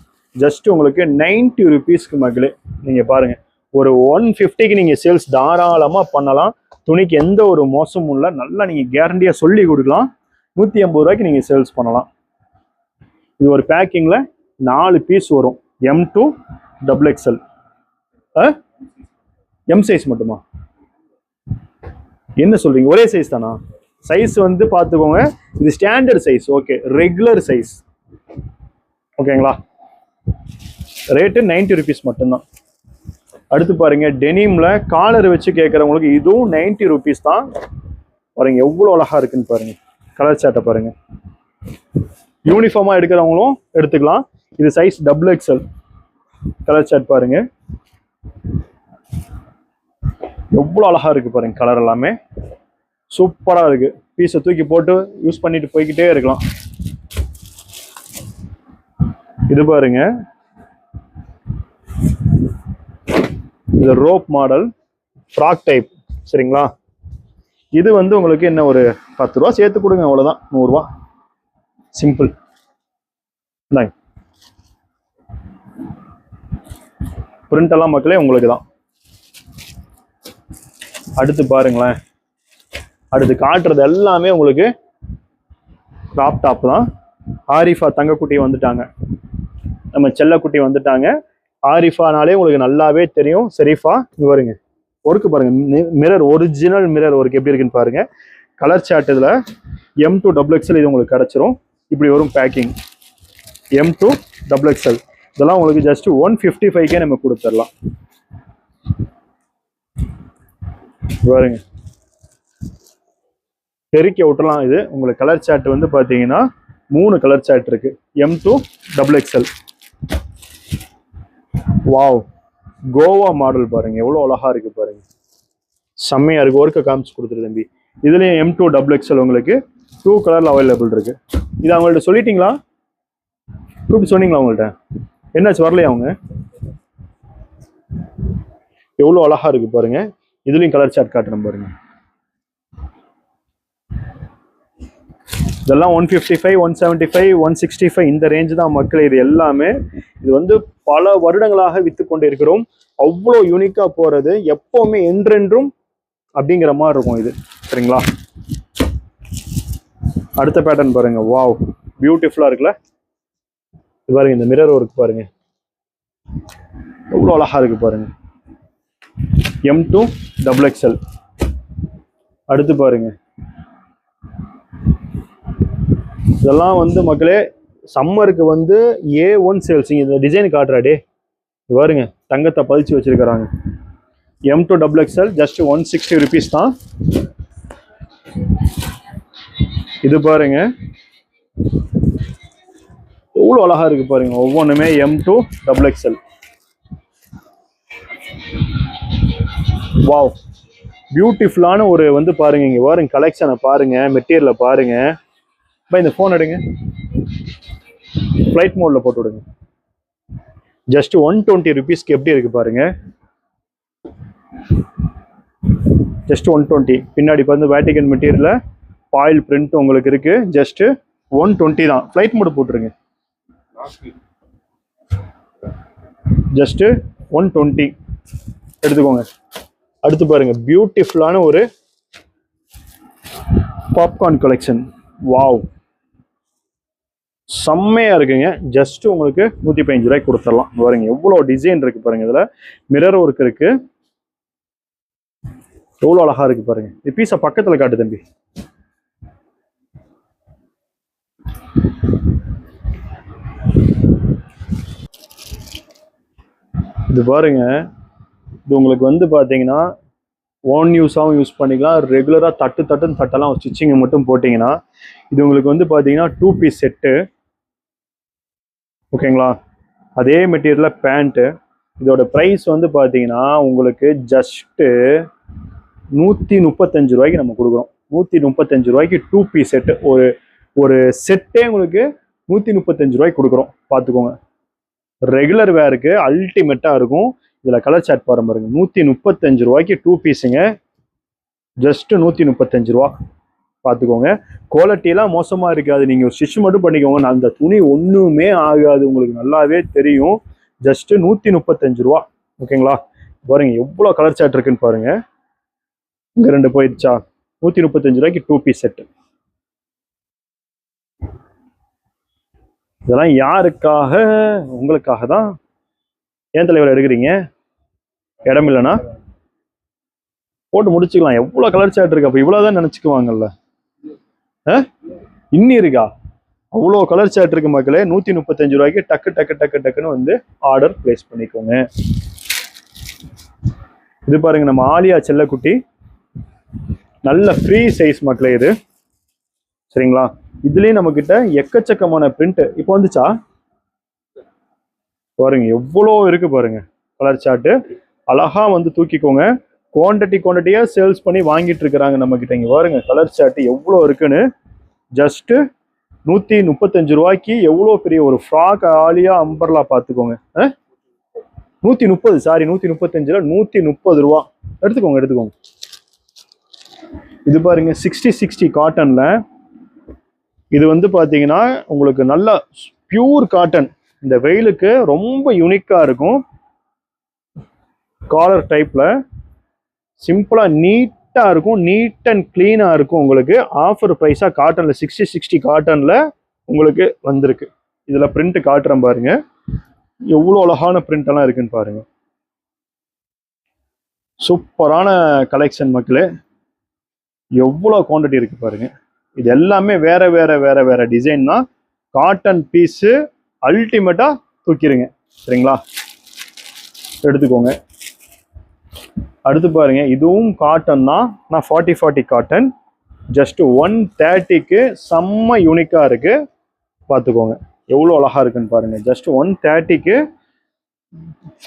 A: ஜஸ்ட் உங்களுக்கு 90 ருபீஸ்க்கு மக்களே. நீங்கள் பாருங்க, ஒரு 150க்கு நீங்கள் சேல்ஸ் தாராளமாக பண்ணலாம். துணிக்கு எந்த ஒரு மோசமும் இல்லை, நல்லா நீங்கள் கேரண்டியாக சொல்லி கொடுக்கலாம். 150 ரூபாய்க்கு நீங்கள் சேல்ஸ் பண்ணலாம். இது ஒரு பேக்கிங்கில் 4 பீஸ் வரும். M2 XXL. எம் சைஸ் மட்டுமா? என்ன சொல்றீங்க? ஒரே சைஸ் தானா? சைஸ் வந்து பார்த்துக்கோங்க, இது standard size. Okay, regular size. ஓகேங்களா? ரேட்டு 90 ருபீஸ் மட்டும்தான். அடுத்து பாருங்க, டெனிம்ல காலர் வச்சு கேட்குறவங்களுக்கு இதுவும் 90 ருபீஸ் தான். பாருங்க எவ்வளோ அழகா இருக்குன்னு பாருங்க. கலர் சார்ட்டை பாருங்க. யூனிஃபார்மாக எடுக்கிறவங்களும் எடுத்துக்கலாம். இது சைஸ் XXL. கலர் சார்ட் பாருங்க எவ்வளோ அழகா இருக்கு பாருங்க. கலர் எல்லாமே சூப்பராக இருக்கு. பீஸை தூக்கி போட்டு யூஸ் பண்ணிட்டு போய்கிட்டே இருக்கலாம். இது பாருங்க, இது ரோப் மாடல் ஃப்ராக் டைப். சரிங்களா? இது வந்து உங்களுக்கு என்ன ஒரு 10 ரூபா சேர்த்து கொடுங்க, அவ்வளோதான். 100 ரூபா சிம்பிள். பிரிண்ட் எல்லாம் மக்களே உங்களுக்கு தான். அடுத்து பாருங்களேன், அடுத்து காட்டுறது எல்லாமே உங்களுக்கு கிராப் டாப் தான். ஆரிஃபா தங்கக்குட்டி வந்துட்டாங்க, நம்ம செல்லக்குட்டி வந்துட்டாங்க. ஆரிஃபானாலே உங்களுக்கு நல்லாவே தெரியும். ஷெரீஃபா இது பாருங்க, ஒர்க்கு பாருங்க, மிரர், ஒரிஜினல் மிரர் ஒர்க் எப்படி இருக்குன்னு பாருங்க. கலர் சார்ட் இதில் M2 XXL இது உங்களுக்கு கிடச்சிரும். இப்படி வரும் பேக்கிங். M2 XXL இதெல்லாம் உங்களுக்கு ஜஸ்ட் 155கே நம்ம கொடுத்துடலாம். பாருங்க, பெருக்கி விட்டுலாம். இது உங்களுக்கு கலர் சார்ட் வந்து பார்த்தீங்கன்னா 3 கலர் சார்ட் இருக்கு. M2 XXL. Wow, Goa model பாருங்க எவ்வளோ அழகா இருக்கு பாருங்க, செம்மையா இருக்கு. ஒர்க்கை காமிச்சு கொடுத்துரு தம்பி. இதுலயும் M2 XXL உங்களுக்கு 2 கலர்ல அவைலபிள் இருக்கு. இது அவங்கள்ட்ட சொல்லிட்டீங்களா? கூப்பிட்டு சொன்னீங்களா அவங்கள்ட்ட? என்னாச்சு, வரலையா அவங்க? எவ்வளோ அழகா இருக்கு பாருங்க. இதுலயும் கலர் சார்ட் காட்டுறேன் பாருங்க. இதெல்லாம் 155, 175, 165 இந்த ரேஞ்சு தான் மக்கள். இது எல்லாமே இது வந்து பல வருடங்களாக வித்து கொண்டு இருக்கிறோம். அவ்வளோ யூனிக்கா போறது, எப்பவுமே என்றென்றும் அப்படிங்கிற மாதிரி இருக்கும் இது. சரிங்களா? அடுத்த பேட்டர்ன் பாருங்க. வாவ், பியூட்டிஃபுல்லா இருக்குல்ல? இது பாருங்க, இந்த மிரர் ஒர்க் பாருங்க எவ்வளோ அழகா இருக்கு பாருங்க. M2 XXL. அடுத்து பாருங்க, இதெல்லாம் வந்து மக்களே சம்மருக்கு வந்து A1 சேல்ஸ். இந்த டிசைன் காட்டுறாடே பாருங்க, தங்கத்தை பதிச்சு வச்சிருக்கிறாங்க. M2 XXL ஜஸ்ட் 160 ருபீஸ் தான். இது பாருங்க எவ்வளோ அழகா இருக்கு பாருங்க, ஒவ்வொன்றுமே M2 XXL. வாவ், பியூட்டிஃபுல்லான ஒரு வந்து பாருங்க. இங்க பாருங்க, கலெக்ஷனை பாருங்க, மெட்டீரியலை பாருங்க. இந்த ஃபோன் எடுங்க, ஃப்ளைட் மோட்ல போட்டு விடுங்க. ஜஸ்ட் 120 ருபீஸ்க்கு எப்படி இருக்கு பாருங்க. ஜஸ்ட் 120. பின்னாடி வந்து வேட்டிகன் மெட்டீரியல் பாயில் பிரிண்ட் உங்களுக்கு இருக்கு. ஜஸ்ட் 120 தான். ஃப்ளைட் மோட் போட்டுருங்க. ஜஸ்ட் 120 எடுத்துக்கோங்க. அடுத்து பாருங்க, பியூட்டிஃபுல்லான ஒரு பாப்கார்ன் கலெக்ஷன். வாவ், செம்மையா இருக்குங்க. ஜஸ்ட் உங்களுக்கு 115 ரூபாய்க்கு கொடுத்துடலாம். பாருங்க எவ்வளோ டிசைன் இருக்கு பாருங்க. இதுல மிரர் ஒர்க் இருக்கு, எவ்வளோ அழகா இருக்கு பாருங்க. இந்த பீஸை பக்கத்துல காட்டு தம்பி. இது பாருங்க, இது உங்களுக்கு வந்து பார்த்தீங்கன்னா ஓன் யூஸாகவும் யூஸ் பண்ணிக்கலாம். ரெகுலராக தட்டுன்னு தட்டலாம் ஸ்டிச்சிங்கை மட்டும் போட்டிங்கன்னா இது உங்களுக்கு வந்து பார்த்தீங்கன்னா 2 பீஸ் செட்டு. ஓகேங்களா? அதே மெட்டீரியலில் பேண்ட்டு. இதோட ப்ரைஸ் வந்து பார்த்தீங்கன்னா உங்களுக்கு ஜஸ்ட்டு 135 ரூபாய்க்கு நம்ம கொடுக்குறோம். 135 ரூபாய்க்கு 2 பீஸ் செட்டு. ஒரு செட்டே உங்களுக்கு 135 ரூபாய்க்கு கொடுக்குறோம். பார்த்துக்கோங்க. ரெகுலர் வேருக்கு அல்டிமேட்டாக இருக்கும். இதில் கலர் சார்ட் பாருங்க, 135 ரூபாய்க்கு 2 பீஸுங்க. ஜஸ்ட்டு 135 ரூபா. பார்த்துக்கோங்க. குவாலிட்டியெல்லாம் மோசமாக இருக்காது. நீங்கள் ஒரு ஸ்டிச் மட்டும் பண்ணிக்கோங்க. அந்த துணி ஒன்றுமே ஆகாது, உங்களுக்கு நல்லாவே தெரியும். ஜஸ்ட்டு 135 ரூபா. ஓகேங்களா? பாருங்க எவ்வளோ கலர் சார்ட் இருக்குன்னு பாருங்க. இங்கே 2 போயிடுச்சா? 135 ரூபாய்க்கு 2 பீஸ் செட்டு. இதெல்லாம் யாருக்காக? உங்களுக்காக தான். ஏன் தலைவர் எடுக்கிறீங்க? இடம் இல்லைன்னா போட்டு முடிச்சுக்கலாம். எவ்வளோ கலர் சார்ட் இருக்கு, அப்போ இவ்வளோதான் நினச்சிக்குவாங்கல்ல. இன்னி இருக்கா? அவ்வளோ கலர் சார்ட் இருக்கு மக்களே. 135 ரூபாய்க்கு டக்குன்னு வந்து ஆர்டர் பிளேஸ் பண்ணிக்கோங்க. இது பாருங்க, நம்ம ஆலியா செல்லக்குட்டி. நல்ல ஃப்ரீ சைஸ் மக்களே இது. சரிங்களா? இதுலேயும் நம்ம கிட்ட எக்கச்சக்கமான பிரிண்ட் இப்போ வந்துச்சா பாருங்க, எவ்வளோ இருக்கு பாருங்க கலர் சார்ட்டு. அழகா வந்து தூக்கிக்கோங்க. குவான்டிட்டியாக சேல்ஸ் பண்ணி வாங்கிட்டு இருக்கிறாங்க நம்ம கிட்ட. இங்கே பாருங்க கலர் சார்ட்டு எவ்வளோ இருக்குன்னு. ஜஸ்ட்டு 135 ரூபாய்க்கு எவ்வளோ பெரிய ஒரு ஃப்ராக் ஆலியா அம்பர்லா பார்த்துக்கோங்க. 130, சாரி 135, 130 ரூபா. எடுத்துக்கோங்க. இது பாருங்க 60 காட்டன்ல. இது வந்து பார்த்தீங்கன்னா உங்களுக்கு நல்ல பியூர் காட்டன். இந்த வெயிலுக்கு ரொம்ப யூனிக்காக இருக்கும். காலர் டைப்ல சிம்பிளா நீட்டா இருக்கும். நீட் அண்ட் கிளீனா இருக்கும். உங்களுக்கு ஆஃபர் ப்ரைஸா காட்டன்ல 60 காட்டன்ல உங்களுக்கு வந்திருக்கு. இதுல பிரிண்ட் காட்டுறேன் பாருங்க, எவ்வளோ அழகான பிரிண்ட் எல்லாம் இருக்குன்னு பாருங்க. சூப்பரான கலெக்ஷன் மக்களே. எவ்வளோ குவான்டிட்டி இருக்கு பாருங்க. இது எல்லாமே வேற டிசைன் தான். காட்டன் பீஸு அல்டிமேட்டா தூக்கிடுங்க. சரிங்களா? எடுத்துக்கோங்க. அடுத்து பாருங்க, இதுவும் காட்டன் தான். நான் 40 காட்டன். ஜஸ்ட் 130க்கு செம்ம யூனிக்கா இருக்கு. பார்த்துக்கோங்க எவ்வளோ அழகா இருக்குன்னு பாருங்க. ஜஸ்ட் 130க்கு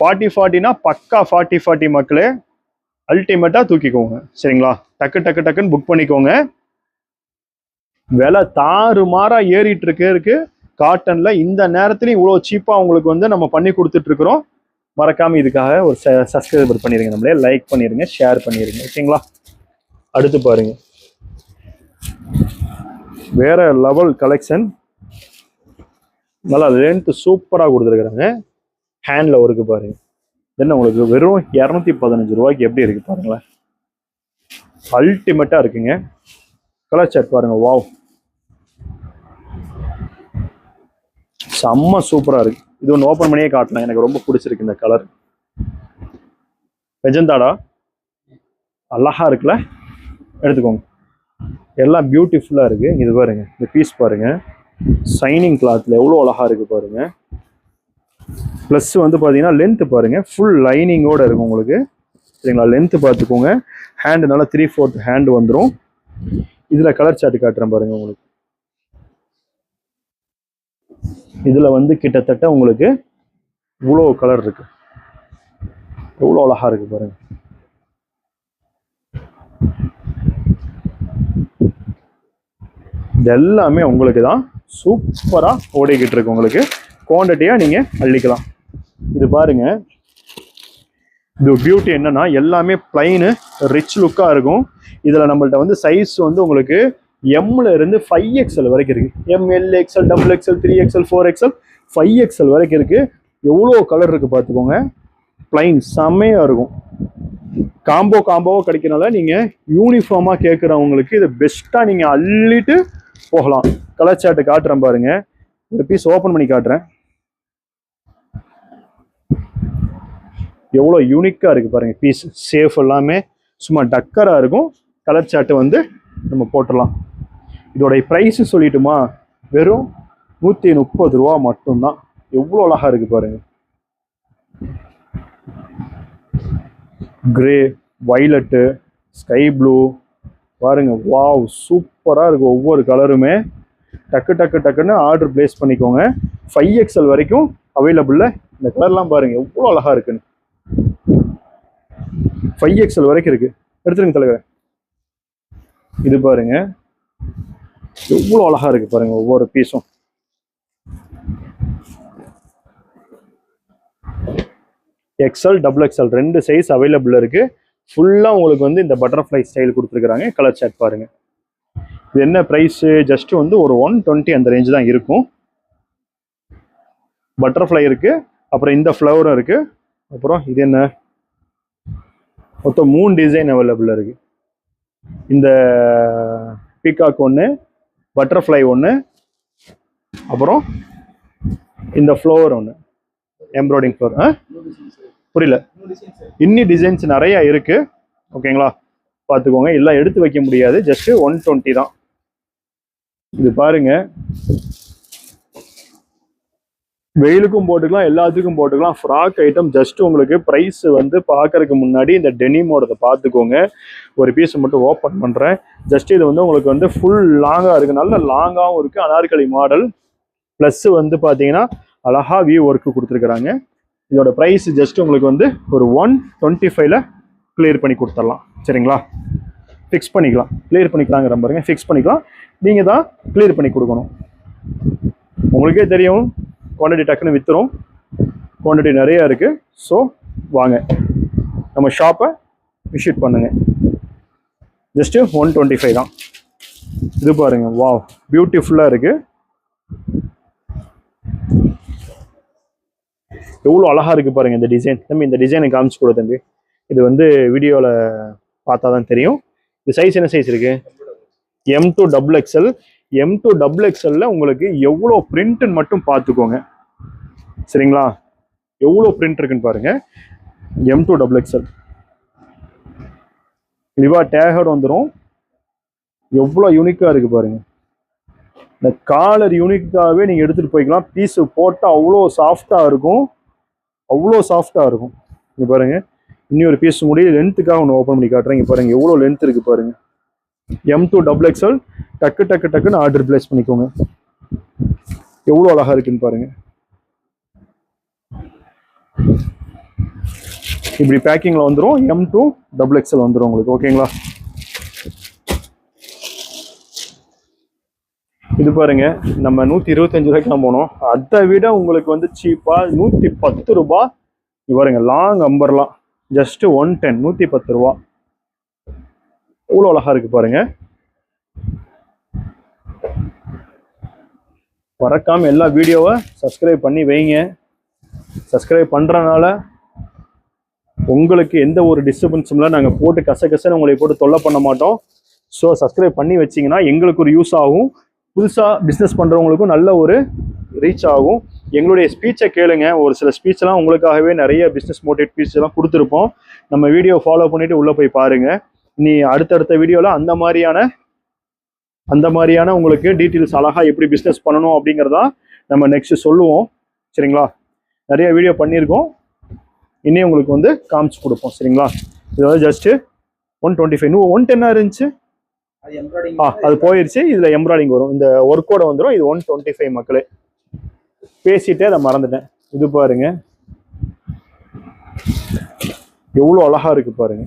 A: 40னா பக்கா 40 மக்களே. அல்டிமேட்டா தூக்கிக்கோங்க. சரிங்களா? டக்குன்னு புக் பண்ணிக்கோங்க. விலை தாறுமாறா ஏறிட்டு இருக்கு காட்டன்ல. இந்த நேரத்துலையும் இவ்வளோ சீப்பா உங்களுக்கு வந்து நம்ம பண்ணி கொடுத்துட்டு இருக்கிறோம். மறக்காம இதுக்காக ஒரு சப்ஸ்கிரைபர் பண்ணிருங்க, நம்மளே லைக் பண்ணிருங்க, ஷேர் பண்ணிருங்க. ஓகேங்களா? அடுத்து பாருங்க, வேற லெவல் கலெக்ஷன். நல்லா லென்த் சூப்பரா கொடுத்துருக்குறாங்க. ஹேண்ட்ல ஒர்க்கு பாருங்க. என்ன உங்களுக்கு வெறும் 215 ரூபாய்க்கு எப்படி இருக்கு பாருங்களேன். அல்டிமேட்டா இருக்குங்க. கலர் சார்ட் பாருங்க. வாவ், செம்ம சூப்பரா இருக்கு. இது ஒன்று ஓப்பன் பண்ணியே காட்டலாம். எனக்கு ரொம்ப பிடிச்சிருக்கு இந்த கலர். மெஜந்தாடா அழகா இருக்குல்ல? எடுத்துக்கோங்க. எல்லாம் பியூட்டிஃபுல்லா இருக்கு. இது பாருங்க, இந்த பீஸ் பாருங்க, சைனிங் கிளாத்ல எவ்வளோ அழகா இருக்கு பாருங்க. ப்ளஸ் வந்து பார்த்தீங்கன்னா லென்த் பாருங்க, ஃபுல் லைனிங்கோட இருக்கும் உங்களுக்கு. சரிங்களா? லென்த் பார்த்துக்கோங்க. ஹேண்டு நல்லா 3/4 ஹேண்டு வந்துடும். இதுல கலர் சார்ட் காட்டுறேன் பாருங்க உங்களுக்கு. இதுல வந்து கிட்டத்தட்ட உங்களுக்கு இவ்வளோ கலர் இருக்கு. எவ்வளோ அழகா இருக்கு பாருங்க. இது எல்லாமே உங்களுக்கு தான் சூப்பரா ஓடிக்கிட்டு இருக்கு. உங்களுக்கு குவான்டிட்டியா நீங்க அள்ளிக்கலாம். இது பாருங்க, இது பியூட்டி என்னன்னா எல்லாமே பிளைனு ரிச் லுக்கா இருக்கும். இதுல நம்மள்ட்ட வந்து சைஸ் வந்து உங்களுக்கு எம்ல இருந்து 5XL வரைக்கும் இருக்கு. ML, XL, XXL, 3XL, 4XL, 5XL வரைக்கும் இருக்கு. எவ்வளோ கலர் இருக்கு பார்த்துக்கோங்க. பிளைன் செம்மையா இருக்கும். காம்போவா கிடைக்கிறனால நீங்க யூனிஃபார்மா கேட்குறவங்களுக்கு இது பெஸ்டா நீங்க அள்ளிட்டு போகலாம். கலர் சார்ட் காட்டுறேன் பாருங்க. இந்த பீஸ் ஓப்பன் பண்ணி காட்டுறேன். எவ்வளோ யூனிக்கா இருக்கு பாருங்க. பீஸ் சேஃப் எல்லாமே சும்மா டக்கரா இருக்கும். கலர் சார்ட் வந்து நம்ம போட்டுடலாம். இதோட ப்ரைஸ் சொல்லிட்டுமா, வெறும் 130 ரூபா மட்டும்தான். எவ்வளோ அழகா இருக்கு பாருங்க. கிரே, வைலட்டு, ஸ்கை ப்ளூ பாருங்க. வாவ், சூப்பராக இருக்குது ஒவ்வொரு கலருமே. டக்குன்னு ஆர்டர் பிளேஸ் பண்ணிக்கோங்க. 5XL வரைக்கும் அவைலபிளில். இந்த கலர்லாம் பாருங்கள் எவ்வளோ அழகாக இருக்குன்னு. 5XL வரைக்கும் இருக்குது. எடுத்துருங்க தலைவர். இது பாருங்க எவ்வளோ அழகாக இருக்குது பாருங்கள் ஒவ்வொரு பீஸும். XL, XXL 2 சைஸ் அவைலபிள் இருக்குது. ஃபுல்லாக உங்களுக்கு வந்து இந்த பட்டர்ஃப்ளை ஸ்டைல் கொடுத்துருக்குறாங்க. கலர் சார்ட் பாருங்கள். இது என்ன ப்ரைஸு? ஜஸ்ட்டு வந்து ஒரு 120 அந்த ரேஞ்சு தான் இருக்கும். பட்டர்ஃப்ளை இருக்குது, அப்புறம் இந்த ஃப்ளவரும் இருக்குது. அப்புறம் இது என்ன, மொத்தம் 3 டிசைன் அவைலபிள் இருக்குது. இந்த பீகாக் ஒன்று, பட்டர்ஃப்ளை ஒன்று, அப்புறம் இந்த ஃப்ளவர் ஒன்று, எம்ப்ராய்டிங் ஃப்ளவர். புரியல, இன்னி டிசைன்ஸ் நிறையா இருக்குது. ஓகேங்களா, பார்த்துக்கோங்க. எல்லாம் எடுத்து வைக்க முடியாது, ஜஸ்ட்டு 120 தான். இது பாருங்க, வெயிலுக்கும் போட்டுக்கலாம், எல்லாத்துக்கும் போட்டுக்கலாம். Frock item. ஜஸ்ட் உங்களுக்கு ப்ரைஸ் வந்து பார்க்கறதுக்கு முன்னாடி இந்த டெனிமோடதை பார்த்துக்கோங்க. ஒரு பீஸ் மட்டும் ஓப்பன் பண்ணுறேன். ஜஸ்ட் இது வந்து உங்களுக்கு வந்து ஃபுல் லாங்காக இருக்குது, நல்ல லாங்காகவும் இருக்குது. அனார்கலி மாடல் ப்ளஸ் வந்து பார்த்தீங்கன்னா அழகா வியூ ஒர்க்கு கொடுத்துருக்குறாங்க. இதோட ப்ரைஸ் ஜஸ்ட் உங்களுக்கு வந்து ஒரு 125ல் கிளியர் பண்ணி கொடுத்துடலாம். சரிங்களா, ஃபிக்ஸ் பண்ணிக்கலாம். கிளியர் பண்ணிக்கலாங்கிற பாருங்க, ஃபிக்ஸ் பண்ணிக்கலாம். நீங்கள் தான் கிளியர் பண்ணி கொடுக்கணும். உங்களுக்கே தெரியும் குவான்டிட்டி டக்குன்னு விற்றுரும். குவான்டிட்டி நிறையா இருக்குது. ஸோ வாங்க நம்ம ஷாப்பை விசிட் பண்ணுங்க. ஜஸ்ட்டு 125 தான். இது பாருங்க, வாவ், பியூட்டிஃபுல்லாக இருக்குது. எவ்வளோ அழகாக இருக்குது பாருங்கள் இந்த டிசைன். தம்பி இந்த டிசைனை காமிச்சு கொடு தம்பி. இது வந்து வீடியோவில் பார்த்தா தான் தெரியும். இது சைஸ் என்ன சைஸ் இருக்குது? M2 XXL. M2 XXL உங்களுக்கு எவ்வளோ பிரிண்ட்னு மட்டும் பார்த்துக்கோங்க. சரிங்களா, எவ்வளோ பிரிண்ட் இருக்குன்னு பாருங்க. M2 XXL லிவா டேகோட வந்துடும். எவ்வளோ யூனிக்காக இருக்குது பாருங்க. இந்த காலர் யூனிக்காகவே நீங்கள் எடுத்துகிட்டு போய்க்கலாம். பீஸு போட்டால் அவ்வளோ சாஃப்டாக இருக்கும், அவ்வளோ சாஃப்டாக இருக்கும். இங்கே பாருங்கள், இன்னொரு பீஸ் முடிய லென்த்துக்காக ஒன்று ஓப்பன் பண்ணி காட்டுறேன். இங்கே பாருங்கள் எவ்வளோ லென்த் இருக்குது பாருங்கள். M2 XXL. டக்குன்னு ஆர்டர் பிளேஸ் பண்ணிக்கோங்க. எவ்வளோ அழகாக இருக்குன்னு பாருங்கள். இப்படி பேக்கிங்கில் வந்துடும். M2 XXL வந்துடும் உங்களுக்கு. ஓகேங்களா, இது பாருங்க, நம்ம 125 ரூபாய்க்கு தான் போனோம். அதை விட உங்களுக்கு வந்து சீப்பாக 110 ரூபா. இது பாருங்க, லாங் அம்பர்லாம் ஜஸ்ட் 110, 110 ரூபா. எவ்வளோ அழகா இருக்கு பாருங்க. மறக்காம எல்லா வீடியோவை சப்ஸ்கிரைப் பண்ணி வைங்க. சப்ஸ்கிரைப் பண்ணுறனால உங்களுக்கு எந்த ஒரு டிஸ்டர்பன்ஸும் இல்லை. நாங்கள் போட்டு கசன்னு உங்களை போட்டு தொல்லை பண்ண மாட்டோம். ஸோ சப்ஸ்கிரைப் பண்ணி வச்சிங்கன்னா எங்களுக்கு ஒரு யூஸ் ஆகும். புதுசாக பிஸ்னஸ் பண்ணுறவங்களுக்கும் நல்ல ஒரு ரீச் ஆகும். எங்களுடைய ஸ்பீச்சை கேளுங்க. ஒரு சில ஸ்பீச்செல்லாம் உங்களுக்காகவே நிறைய பிஸ்னஸ் மோட்டிவேட் ஸ்பீச்செல்லாம் கொடுத்துருப்போம். நம்ம வீடியோ ஃபாலோ பண்ணிவிட்டு உள்ளே போய் பாருங்கள். நீ அடுத்தடுத்த வீடியோவில் அந்த மாதிரியான உங்களுக்கு டீட்டெயில்ஸ் அழகாக எப்படி பிஸ்னஸ் பண்ணணும் அப்படிங்கிறதா நம்ம நெக்ஸ்ட் சொல்லுவோம். சரிங்களா, நிறைய வீடியோ பண்ணியிருக்கோம். இன்னும் உங்களுக்கு வந்து காமிச்சு கொடுப்போம். சரிங்களா, இது வந்து ஜஸ்ட்டு 125. 110 இருந்துச்சு, அது போயிடுச்சு. இதில் எம்ப்ராய்டிங் வரும், இந்த ஒர்க்கோட வந்துடும். இது 125 மக்களே. பேசிட்டே அதை மறந்துட்டேன். இது பாருங்க, எவ்வளோ அழகா இருக்கு பாருங்க.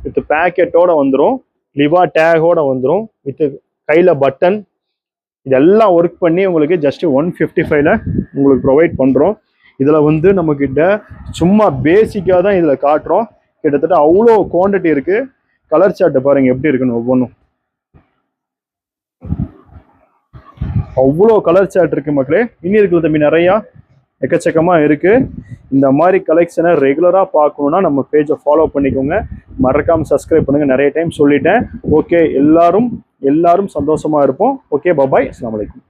A: வித் பேக்கெட்டோட வந்துடும், லிவா டேகோட வந்துடும், வித் கையில் பட்டன். இதெல்லாம் ஒர்க் பண்ணி உங்களுக்கு ஜஸ்ட் 155ல் உங்களுக்கு ப்ரொவைட் பண்ணுறோம். இதில் வந்து நம்மக்கிட்ட சும்மா பேசிக்காக தான் இதில் காட்டுறோம். கிட்டத்தட்ட அவ்வளோ குவான்டிட்டி இருக்குது. கலர் சார்ட்டை பாருங்கள் எப்படி இருக்குன்னு. ஒவ்வொன்றும் அவ்வளோ கலர் சார்ட் இருக்குது மக்களே. இன்னும் இருக்குது தம்பி, நிறையா எக்கச்சக்கமாக இருக்குது. இந்த மாதிரி கலெக்ஷனை ரெகுலராக பார்க்கணுன்னா நம்ம பேஜை ஃபாலோ பண்ணிக்கோங்க. மறக்காமல் சப்ஸ்கிரைப் பண்ணுங்கள். நிறைய டைம் சொல்லிட்டேன். ஓகே, எல்லாரும் சந்தோஷமாக இருப்போம். ஓகே, பாய், அஸ்ஸலாமு அலைக்கும்.